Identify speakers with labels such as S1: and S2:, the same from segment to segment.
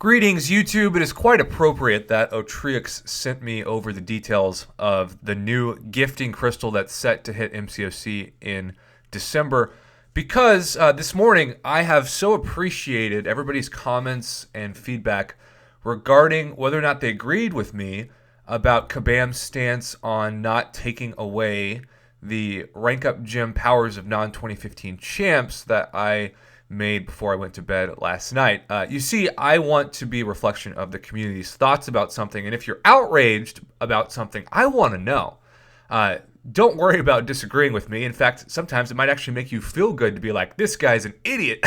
S1: Greetings, YouTube. It is quite appropriate that Otrix sent me over the details of the new gifting crystal that's set to hit MCOC in December because this morning I have so appreciated everybody's comments and feedback regarding whether or not they agreed with me about Kabam's stance on not taking away the rank up gem powers of non-2015 champs that I made before I went to bed last night. You see, I want to be a reflection of the community's thoughts about something, and if you're outraged about something, I want to know. Don't worry about disagreeing with me. In fact, sometimes it might actually make you feel good to be like, this guy's an idiot.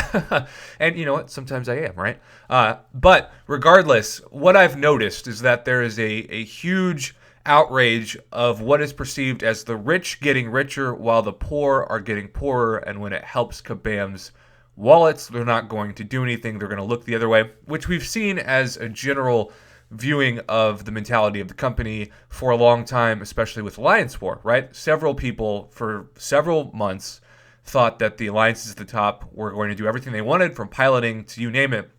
S1: And you know what? Sometimes I am, right? But regardless, what I've noticed is that there is a huge outrage of what is perceived as the rich getting richer while the poor are getting poorer, and when it helps Kabam's wallets, they're not going to do anything. They're going to look the other way, which we've seen as a general viewing of the mentality of the company for a long time, especially with Alliance War, right? Several people for several months thought that the alliances at the top were going to do everything they wanted, from piloting to you name it,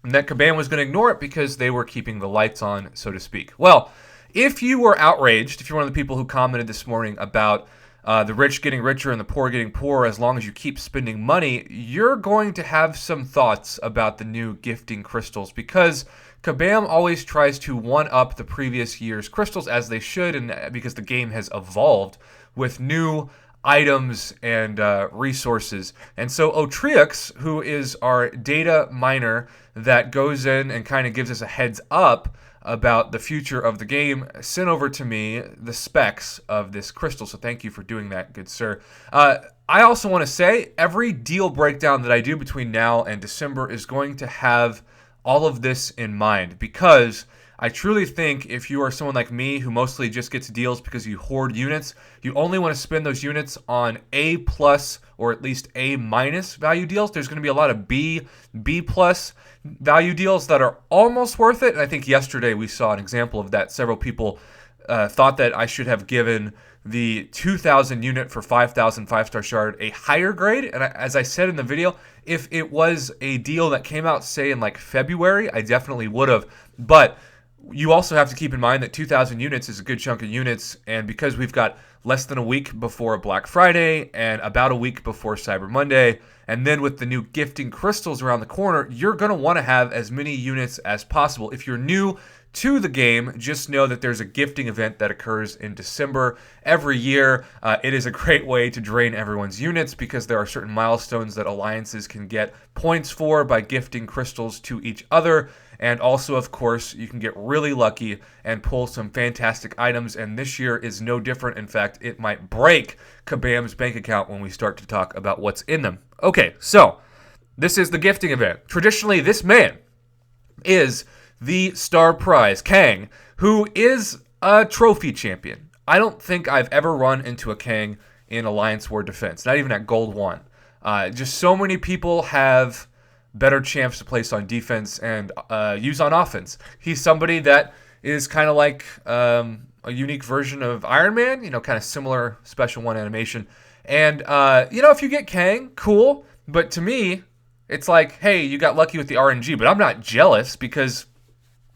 S1: and that Kabam was going to ignore it because they were keeping the lights on, so to speak. Well, if you were outraged, if you're one of the people who commented this morning about the rich getting richer and the poor getting poorer as long as you keep spending money, you're going to have some thoughts about the new gifting crystals, because Kabam always tries to one-up the previous year's crystals, as they should, and because the game has evolved with new items and resources. And so Otrix, who is our data miner that goes in and kind of gives us a heads up about the future of the game, sent over to me the specs of this crystal. So thank you for doing that, good sir. I also want to say every deal breakdown that I do between now and December is going to have all of this in mind, because I truly think if you are someone like me who mostly just gets deals because you hoard units, you only want to spend those units on A plus or at least A minus value deals. There's going to be a lot of B plus value deals that are almost worth it. And I think yesterday we saw an example of that. Several people thought that I should have given the 2,000 unit for 5,000 5-star shard a higher grade. And as I said in the video, if it was a deal that came out, say, in like February, I definitely would have. But you also have to keep in mind that 2,000 units is a good chunk of units, and because we've got less than a week before Black Friday and about a week before Cyber Monday, and then with the new gifting crystals around the corner, you're going to want to have as many units as possible. If you're new to the game, just know that there's a gifting event that occurs in December every year. It is a great way to drain everyone's units because there are certain milestones that alliances can get points for by gifting crystals to each other. And also, of course, you can get really lucky and pull some fantastic items, and this year is no different. In fact, it might break Kabam's bank account when we start to talk about what's in them. Okay, so this is the gifting event. Traditionally, this man is the star prize, Kang, who is a trophy champion. I don't think I've ever run into a Kang in Alliance War Defense, not even at Gold 1. Just so many people have better champs to place on defense and use on offense. He's somebody that is kind of like a unique version of Iron Man, kind of similar Special 1 animation. And, if you get Kang, cool. But to me, it's like, hey, you got lucky with the RNG, but I'm not jealous because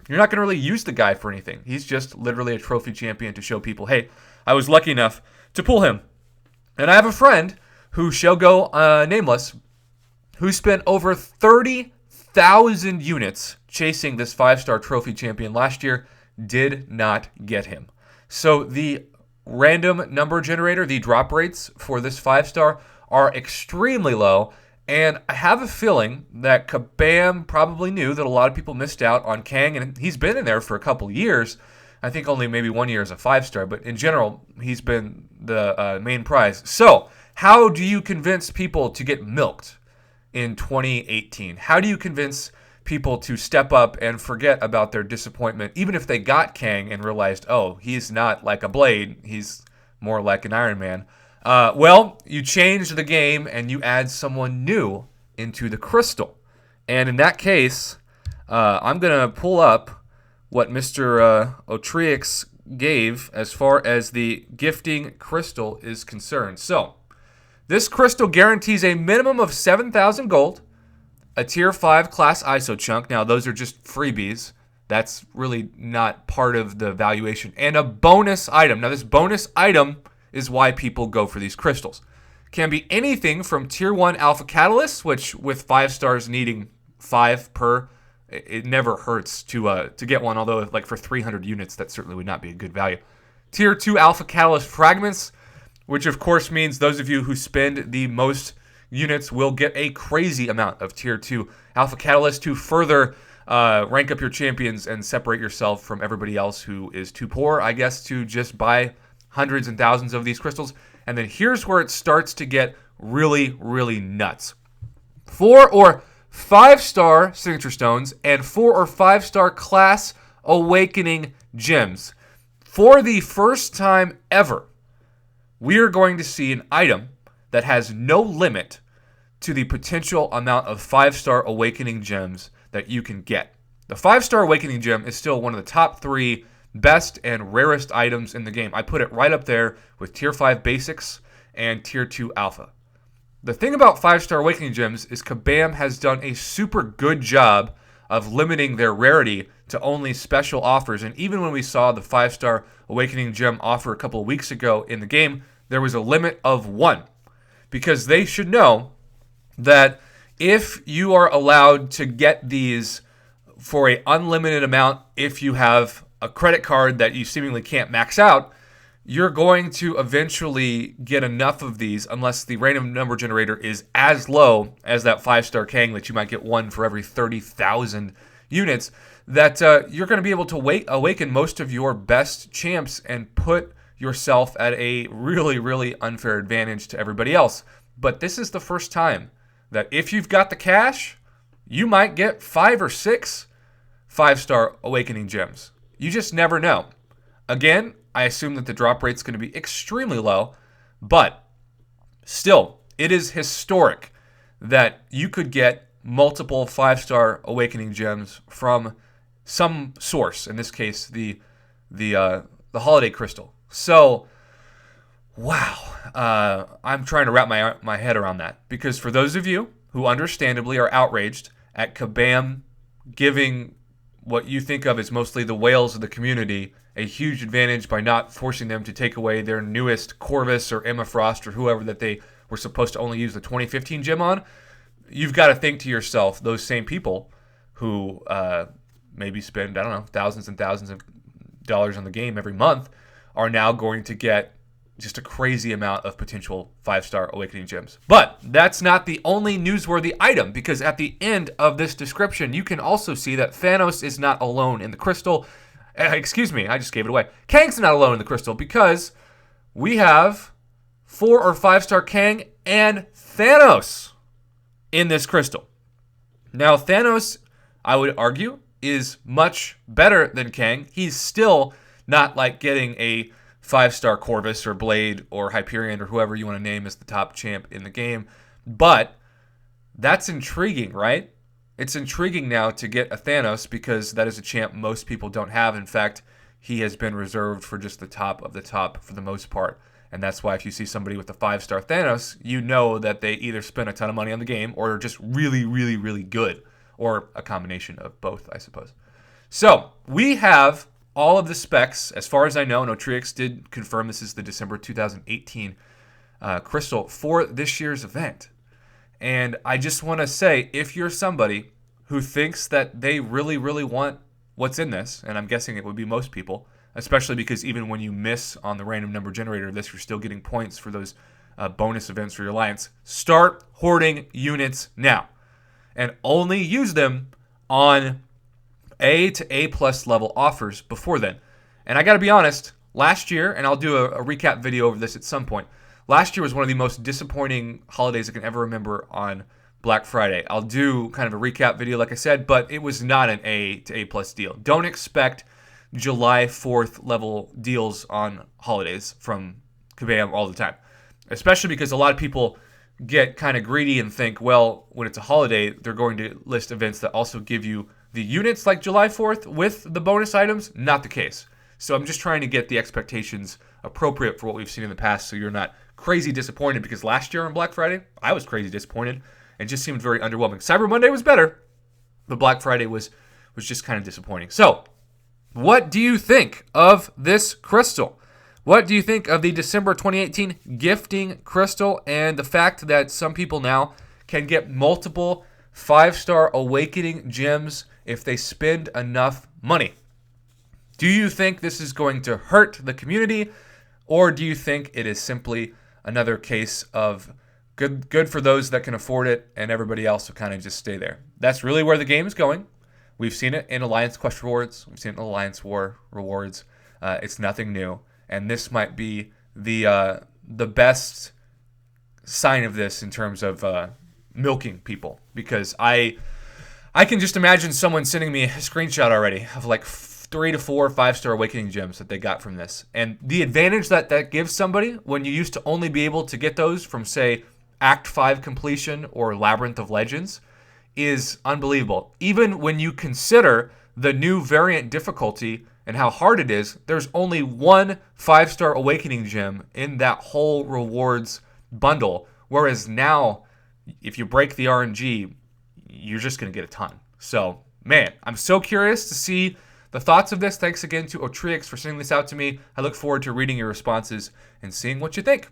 S1: you're not going to really use the guy for anything. He's just literally a trophy champion to show people, hey, I was lucky enough to pull him. And I have a friend who shall go nameless, who spent over 30,000 units chasing this 5-star trophy champion last year, did not get him. So the random number generator, the drop rates for this 5-star are extremely low, and I have a feeling that Kabam probably knew that a lot of people missed out on Kang, and he's been in there for a couple years. I think only maybe 1 year as a 5-star, but in general, he's been the main prize. So how do you convince people to get milked in 2018? How do you convince people to step up and forget about their disappointment, even if they got Kang and realized, oh, he's not like a Blade, he's more like an Iron Man? Well, you change the game and you add someone new into the crystal. And in that case, I'm going to pull up what Mr. Otrix gave as far as the gifting crystal is concerned. So, this crystal guarantees a minimum of 7,000 gold, a tier 5 class ISO chunk. Now, those are just freebies. That's really not part of the valuation. And a bonus item. Now, this bonus item is why people go for these crystals. Can be anything from tier 1 alpha catalysts, which with 5 stars needing 5 per, it never hurts to get one, although like for 300 units, that certainly would not be a good value. Tier 2 alpha catalyst fragments, which of course means those of you who spend the most units will get a crazy amount of tier 2 alpha catalyst to further rank up your champions and separate yourself from everybody else who is too poor, I guess, to just buy hundreds and thousands of these crystals. And then here's where it starts to get really, really nuts. 4 or 5-star signature stones and 4 or 5-star class awakening gems. For the first time ever, we are going to see an item that has no limit to the potential amount of 5-star awakening gems that you can get. The 5-star awakening gem is still one of the top 3 best and rarest items in the game. I put it right up there with tier 5 basics and tier 2 alpha. The thing about 5-star awakening gems is Kabam has done a super good job of limiting their rarity to only special offers. And even when we saw the 5-star awakening gem offer a couple of weeks ago in the game, there was a limit of 1. Because they should know that if you are allowed to get these for an unlimited amount, if you have a credit card that you seemingly can't max out, you're going to eventually get enough of these unless the random number generator is as low as that 5-star Kang that you might get 1 for every 30,000 units, that you're going to be able to awaken most of your best champs and put yourself at a really, really unfair advantage to everybody else. But this is the first time that if you've got the cash, you might get 5 or 6 5-star awakening gems. You just never know. Again, I assume that the drop rate's going to be extremely low, but still, it is historic that you could get multiple 5-star awakening gems from some source. In this case, the holiday crystal. So, wow, I'm trying to wrap my head around that, because for those of you who understandably are outraged at Kabam giving what you think of as mostly the whales of the community a huge advantage by not forcing them to take away their newest Corvus or Emma Frost or whoever that they were supposed to only use the 2015 gem on, you've got to think to yourself, those same people who maybe spend, I don't know, thousands and thousands of dollars on the game every month are now going to get just a crazy amount of potential 5-star awakening gems. But that's not the only newsworthy item, because at the end of this description, you can also see that Thanos is not alone in the crystal. Excuse me, I just gave it away. Kang's not alone in the crystal, because we have 4 or 5-star Kang and Thanos in this crystal. Now, Thanos, I would argue, is much better than Kang. He's still not like getting a 5-star Corvus or Blade or Hyperion or whoever you want to name as the top champ in the game. But that's intriguing, right? It's intriguing now to get a Thanos, because that is a champ most people don't have. In fact, he has been reserved for just the top of the top for the most part. And that's why if you see somebody with a 5-star Thanos, you know that they either spent a ton of money on the game or are just really, really, really good. Or a combination of both, I suppose. So, we have all of the specs. As far as I know, Notrix did confirm this is the December 2018 crystal for this year's event. And I just want to say, if you're somebody who thinks that they really, really want what's in this, and I'm guessing it would be most people, especially because even when you miss on the random number generator of this, you're still getting points for those bonus events for your alliance, start hoarding units now. And only use them on A to A plus level offers before then. And I got to be honest, last year, and I'll do a recap video over this at some point, last year was one of the most disappointing holidays I can ever remember on Black Friday. I'll do kind of a recap video, like I said, but it was not an A to A plus deal. Don't expect July 4th level deals on holidays from Kabam all the time, especially because a lot of people get kind of greedy and think, well, when it's a holiday, they're going to list events that also give you the units like July 4th with the bonus items. Not the case. So I'm just trying to get the expectations appropriate for what we've seen in the past, so you're not crazy disappointed, because last year on Black Friday, I was crazy disappointed, It just seemed very underwhelming. Cyber Monday was better, but Black Friday was just kind of disappointing. So, what do you think of this crystal? What do you think of the December 2018 gifting crystal and the fact that some people now can get multiple 5-star awakening gems if they spend enough money? Do you think this is going to hurt the community, or do you think it is simply another case of good for those that can afford it and everybody else will kind of just stay there? That's really where the game is going. We've seen it in Alliance Quest rewards. We've seen it in Alliance War rewards. It's nothing new. And this might be the best sign of this in terms of milking people, because I can just imagine someone sending me a screenshot already of like 3 to 4 5-star awakening gems that they got from this. And the advantage that gives somebody when you used to only be able to get those from, say, Act 5 completion or Labyrinth of Legends is unbelievable. Even when you consider the new variant difficulty and how hard it is, there's only one 5-star awakening gem in that whole rewards bundle. Whereas now, if you break the RNG, you're just going to get a ton. So, man, I'm so curious to see the thoughts of this. Thanks again to Otrix for sending this out to me. I look forward to reading your responses and seeing what you think.